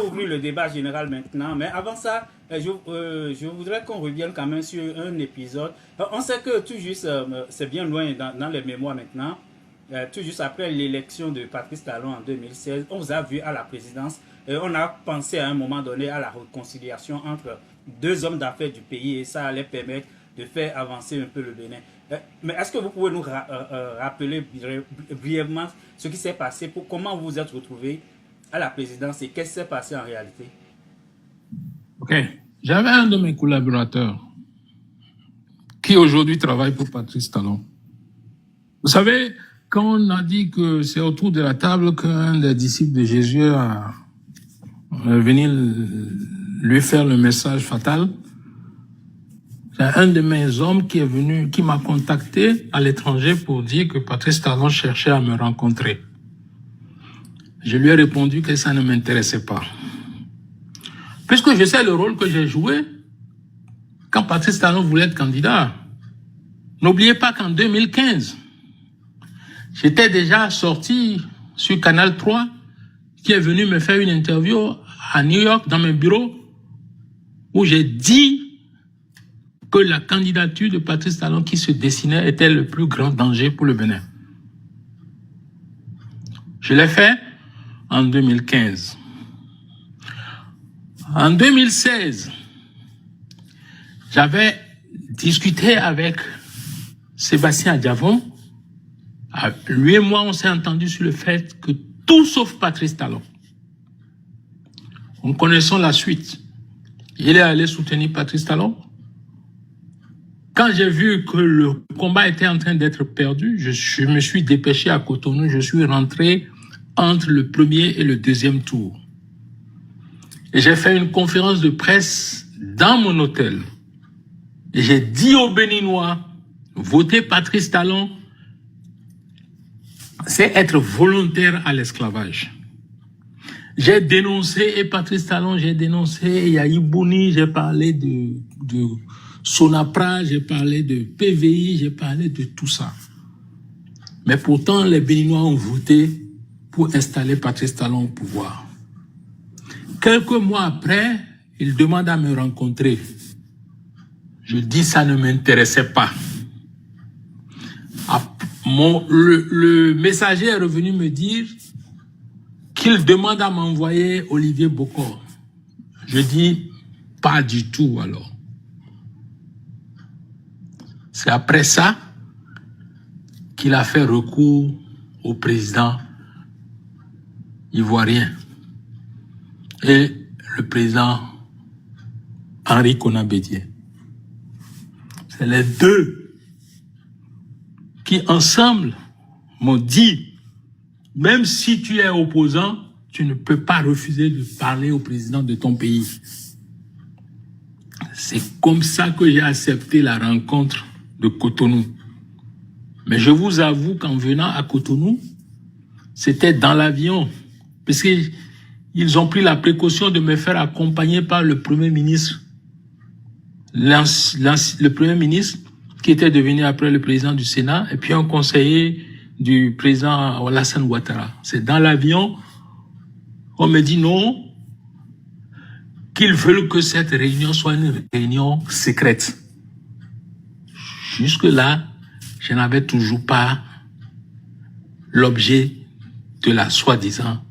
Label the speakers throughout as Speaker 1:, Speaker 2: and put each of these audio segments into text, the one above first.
Speaker 1: ouvrir le débat général maintenant, mais avant ça, je voudrais qu'on revienne quand même sur un épisode. On sait que tout juste, c'est bien loin dans les mémoires maintenant, tout juste après l'élection de Patrice Talon en 2016, on vous a vu à la présidence et on a pensé à un moment donné à la réconciliation entre deux hommes d'affaires du pays et ça allait permettre de faire avancer un peu le Bénin. Mais est-ce que vous pouvez nous rappeler brièvement ce qui s'est passé, pour comment vous vous êtes retrouvé à la présidence et qu'est-ce qui s'est passé en réalité?
Speaker 2: Ok. J'avais un de mes collaborateurs qui aujourd'hui travaille pour Patrice Talon. Vous savez, quand on a dit que c'est autour de la table qu'un des disciples de Jésus a venu lui faire le message fatal, c'est un de mes hommes qui est venu, qui m'a contacté à l'étranger pour dire que Patrice Talon cherchait à me rencontrer. Je lui ai répondu que ça ne m'intéressait pas. Puisque je sais le rôle que j'ai joué quand Patrice Talon voulait être candidat. N'oubliez pas qu'en 2015, j'étais déjà sorti sur Canal 3, qui est venu me faire une interview à New York dans mes bureaux, où j'ai dit que la candidature de Patrice Talon qui se dessinait était le plus grand danger pour le Bénin. Je l'ai fait en 2015. En 2016, j'avais discuté avec Sébastien Adjavon. Lui et moi, on s'est entendu sur le fait que tout sauf Patrice Talon. En connaissant la suite, il est allé soutenir Patrice Talon. Quand j'ai vu que le combat était en train d'être perdu, je me suis dépêché à Cotonou, je suis rentré entre le premier et le deuxième tour. Et j'ai fait une conférence de presse dans mon hôtel. Et j'ai dit aux Béninois, voter Patrice Talon, c'est être volontaire à l'esclavage. J'ai dénoncé, et Patrice Talon, j'ai dénoncé Yahi Bouni, j'ai parlé de Sonapra, j'ai parlé de PVI, j'ai parlé de tout ça. Mais pourtant, les Béninois ont voté pour installer Patrice Talon au pouvoir. Quelques mois après, il demande à me rencontrer. Je dis ça ne m'intéressait pas. Le messager est revenu me dire qu'il demande à m'envoyer Olivier Bokor. Je dis pas du tout alors. C'est après ça qu'il a fait recours au président ivoirien. Et le président Henri Konan Bédié. C'est les deux qui ensemble m'ont dit, même si tu es opposant, tu ne peux pas refuser de parler au président de ton pays. C'est comme ça que j'ai accepté la rencontre de Cotonou. Mais je vous avoue qu'en venant à Cotonou, c'était dans l'avion, parce qu'ils ont pris la précaution de me faire accompagner par le Premier ministre. Le Premier ministre, qui était devenu après le président du Sénat, et puis un conseiller du président Alassane Ouattara. C'est dans l'avion, on me dit non, qu'ils veulent que cette réunion soit une réunion secrète. Jusque-là, je n'avais toujours pas l'objet de la soi-disant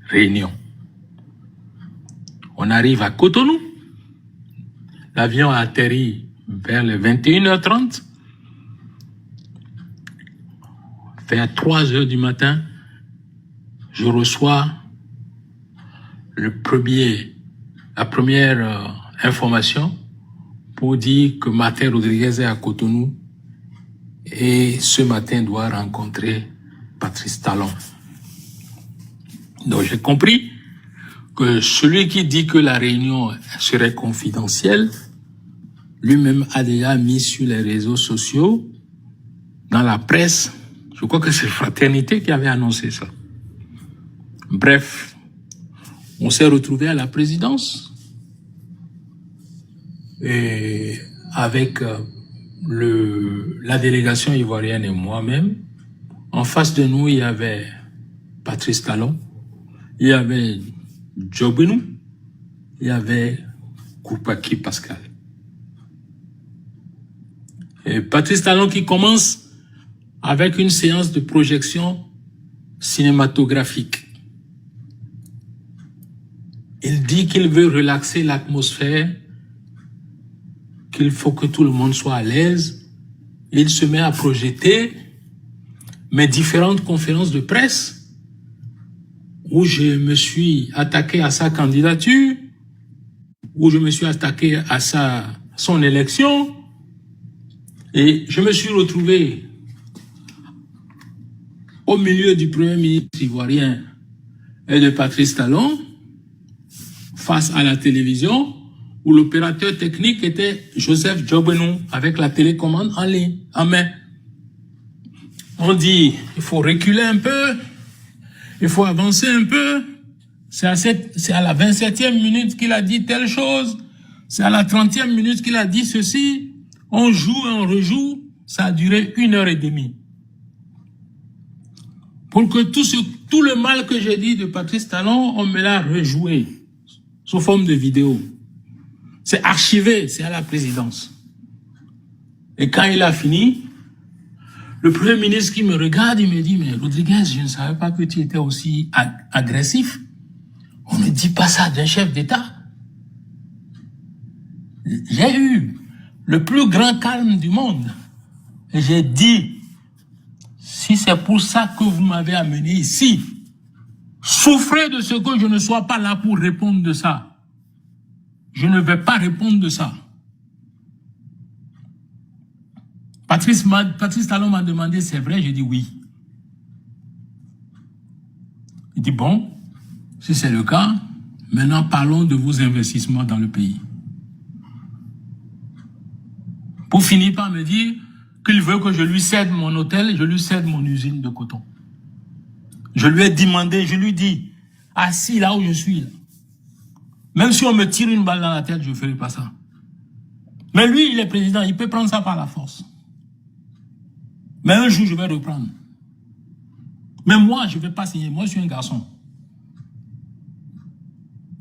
Speaker 2: réunion. On arrive à Cotonou. L'avion a atterri vers les 21h30. Vers 3h du matin, je reçois la première information pour dire que Martin Rodriguez est à Cotonou et ce matin doit rencontrer Patrice Talon. Donc j'ai compris que celui qui dit que la réunion serait confidentielle, lui-même a déjà mis sur les réseaux sociaux, dans la presse, je crois que c'est Fraternité qui avait annoncé ça. Bref, on s'est retrouvé à la présidence et avec la délégation ivoirienne et moi-même. En face de nous, il y avait Patrice Talon, il y avait Djobenu, il y avait Koupaki Pascal. Et Patrice Talon qui commence avec une séance de projection cinématographique. Il dit qu'il veut relaxer l'atmosphère, qu'il faut que tout le monde soit à l'aise. Il se met à projeter mes différentes conférences de presse où je me suis attaqué à sa candidature, où je me suis attaqué à son élection, et je me suis retrouvé au milieu du Premier ministre ivoirien et de Patrice Talon, face à la télévision, où l'opérateur technique était Joseph Djobenu, avec la télécommande en ligne, en main. On dit, il faut reculer un peu, il faut avancer un peu. C'est à la 27e minute qu'il a dit telle chose, c'est à la 30e minute qu'il a dit ceci. On joue et on rejoue, ça a duré 1h30. Pour que tout le mal que j'ai dit de Patrice Talon, on me l'a rejoué sous forme de vidéo. C'est archivé, c'est à la présidence. Et quand il a fini, le Premier ministre qui me regarde, il me dit, mais Rodriguez, je ne savais pas que tu étais aussi agressif. On ne dit pas ça d'un chef d'État. J'ai eu le plus grand calme du monde. Et j'ai dit, si c'est pour ça que vous m'avez amené ici, souffrez de ce que je ne sois pas là pour répondre de ça. Je ne vais pas répondre de ça. Patrice Talon m'a demandé, c'est vrai? J'ai dit oui. Il dit, bon, si c'est le cas, maintenant parlons de vos investissements dans le pays. Pour finir par me dire qu'il veut que je lui cède mon hôtel, je lui cède mon usine de coton. Je lui ai demandé, je lui dis, assis là où je suis, là, même si on me tire une balle dans la tête, je ne ferai pas ça. Mais lui, il est président, il peut prendre ça par la force. Mais un jour, je vais reprendre. Mais moi, je ne vais pas signer. Moi, je suis un garçon.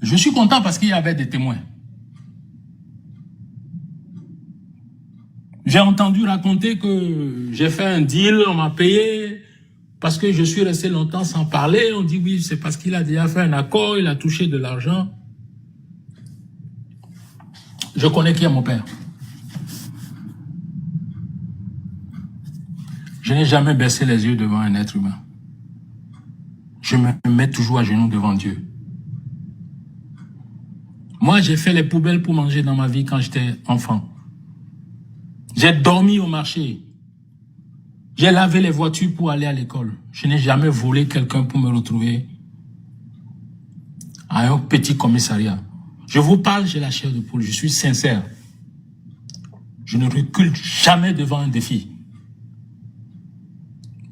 Speaker 2: Je suis content parce qu'il y avait des témoins. J'ai entendu raconter que j'ai fait un deal, on m'a payé, parce que je suis resté longtemps sans parler. On dit oui, c'est parce qu'il a déjà fait un accord, il a touché de l'argent. Je connais qui est mon père. Je n'ai jamais baissé les yeux devant un être humain. Je me mets toujours à genoux devant Dieu. Moi, j'ai fait les poubelles pour manger dans ma vie quand j'étais enfant. J'ai dormi au marché. J'ai lavé les voitures pour aller à l'école. Je n'ai jamais volé quelqu'un pour me retrouver à un petit commissariat. Je vous parle, j'ai la chair de poule, je suis sincère. Je ne recule jamais devant un défi.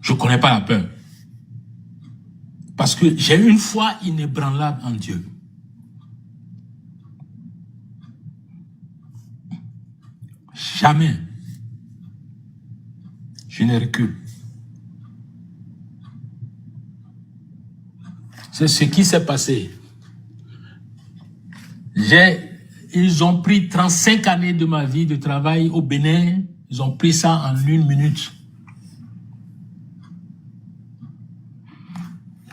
Speaker 2: Je ne connais pas la peur. Parce que j'ai une foi inébranlable en Dieu. Jamais. Je ne recule. C'est ce qui s'est passé. Ils ont pris 35 années de ma vie de travail au Bénin. Ils ont pris ça en 1 minute.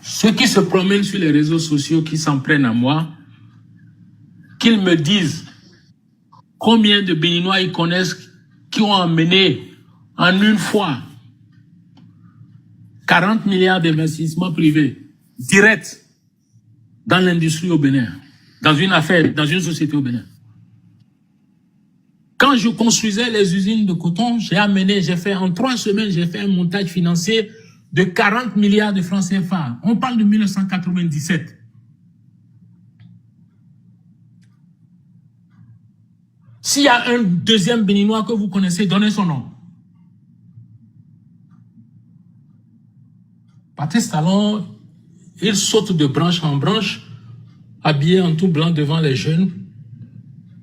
Speaker 2: Ceux qui se promènent sur les réseaux sociaux, qui s'en prennent à moi, qu'ils me disent combien de Béninois ils connaissent qui ont amené en une fois 40 milliards d'investissements privés directs dans l'industrie au Bénin, dans une affaire, dans une société au Bénin. Quand je construisais les usines de coton, j'ai fait en 3 semaines, j'ai fait un montage financier de 40 milliards de francs CFA. On parle de 1997. S'il y a un deuxième Béninois que vous connaissez, donnez son nom. Patrice Talon, il saute de branche en branche, habillé en tout blanc devant les jeunes,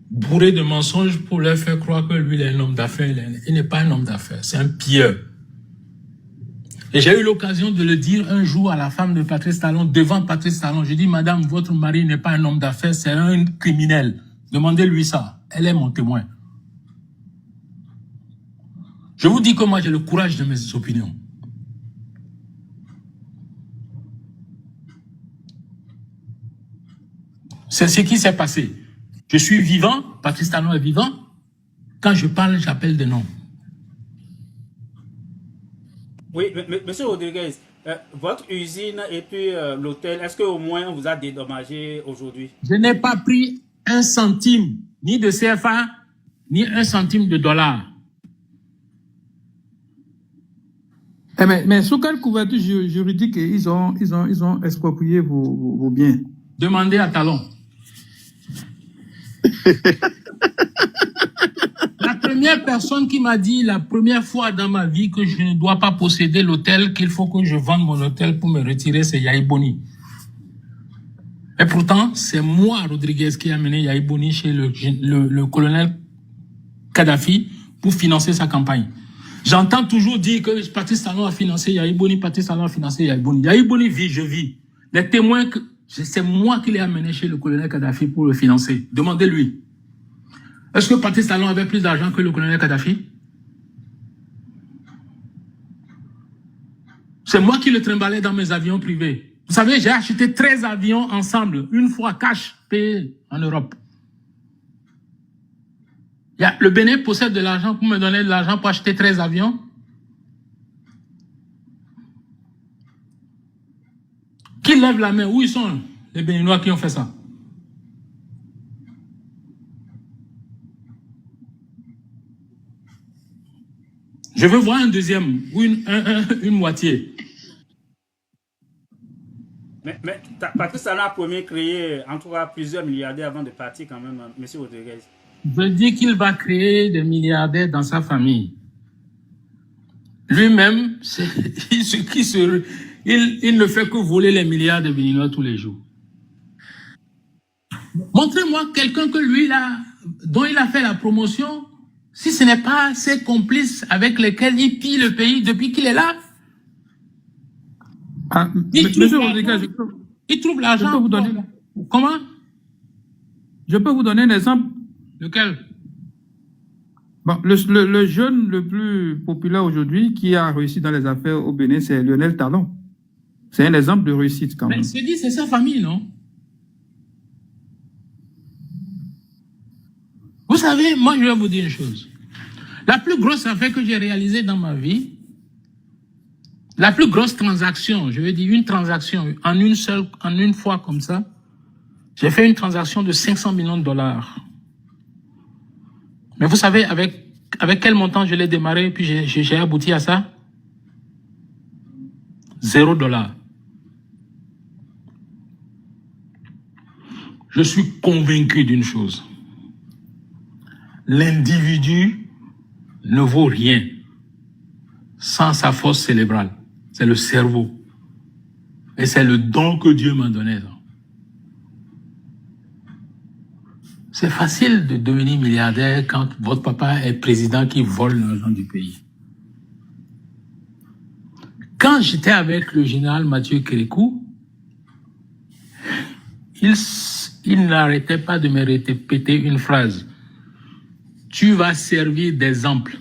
Speaker 2: bourré de mensonges pour leur faire croire que lui, il est un homme d'affaires. Il n'est pas un homme d'affaires, c'est un pilleur. Et j'ai eu l'occasion de le dire un jour à la femme de Patrice Talon, devant Patrice Talon. Je dis, madame, votre mari n'est pas un homme d'affaires, c'est un criminel. Demandez-lui ça. Elle est mon témoin. Je vous dis que moi, j'ai le courage de mes opinions. C'est ce qui s'est passé. Je suis vivant, Patrice Talon est vivant. Quand je parle, j'appelle des noms.
Speaker 1: Oui, monsieur Rodriguez, votre usine et puis l'hôtel, est-ce qu'au moins on vous a dédommagé aujourd'hui?
Speaker 2: Je n'ai pas pris un centime, ni de CFA, ni un centime de dollar.
Speaker 3: Mais sous quelle couverture juridique ils ont exproprié vos biens?
Speaker 2: Demandez à Talon. La première personne qui m'a dit la première fois dans ma vie que je ne dois pas posséder l'hôtel, qu'il faut que je vende mon hôtel pour me retirer, c'est Yahi Boni. Et pourtant, c'est moi, Rodriguez, qui ai amené Yahi Boni chez le colonel Kadhafi pour financer sa campagne. J'entends toujours dire que Patrice Talon a financé Yahi Boni, Patrice Talon a financé Yahi Boni. Yahi Boni vit, je vis. Les témoins, c'est moi qui l'ai amené chez le colonel Kadhafi pour le financer. Demandez-lui. Est-ce que Patrice Talon avait plus d'argent que le colonel Kadhafi? C'est moi qui le trimballais dans mes avions privés. Vous savez, j'ai acheté 13 avions ensemble, une fois cash payé en Europe. Le Bénin possède de l'argent pour me donner de l'argent pour acheter 13 avions. Qui lève la main? Où ils sont les Béninois qui ont fait ça? Je veux voir un deuxième ou une moitié.
Speaker 1: Mais Patrice Talon a premier créé, en tout cas, plusieurs milliardaires avant de partir quand même, monsieur Rodriguez.
Speaker 2: Je dis qu'il va créer des milliardaires dans sa famille. Lui-même, il ne fait que voler les milliards de Béninois tous les jours. Montrez-moi quelqu'un que lui, dont il a fait la promotion, si ce n'est pas ses complices avec lesquels il pille le pays depuis qu'il est là.
Speaker 3: Monsieur Rodriguez,
Speaker 2: il trouve l'argent.
Speaker 3: Je peux vous donner.
Speaker 2: Comment?
Speaker 3: Je peux vous donner un exemple.
Speaker 2: Lequel?
Speaker 3: Bon, le jeune le plus populaire aujourd'hui qui a réussi dans les affaires au Bénin, c'est Lionel Talon. C'est un exemple de réussite quand même.
Speaker 2: Mais c'est sa famille, non? Vous savez, moi je vais vous dire une chose. La plus grosse affaire que j'ai réalisée dans ma vie, la plus grosse transaction, je veux dire une transaction en une fois comme ça, j'ai fait une transaction de 500 millions de dollars. Mais vous savez, avec quel montant je l'ai démarré puis j'ai abouti à ça? $0. Je suis convaincu d'une chose. L'individu ne vaut rien sans sa force cérébrale. C'est le cerveau. Et c'est le don que Dieu m'a donné. C'est facile de devenir milliardaire quand votre papa est président qui vole l'argent du pays. Quand j'étais avec le général Mathieu Kérékou, il n'arrêtait pas de me répéter une phrase. Tu vas servir d'exemple.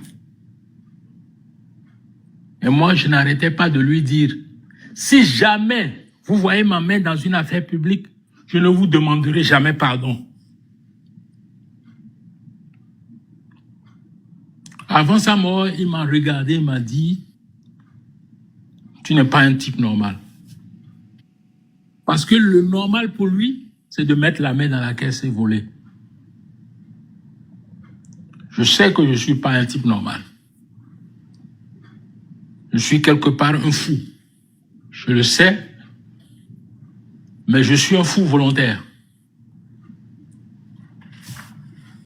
Speaker 2: Et moi, je n'arrêtais pas de lui dire, si jamais vous voyez ma main dans une affaire publique, je ne vous demanderai jamais pardon. Avant sa mort, il m'a regardé, il m'a dit, tu n'es pas un type normal. Parce que le normal pour lui, c'est de mettre la main dans la caisse et voler. Je sais que je ne suis pas un type normal. Je suis quelque part un fou. Je le sais, mais je suis un fou volontaire.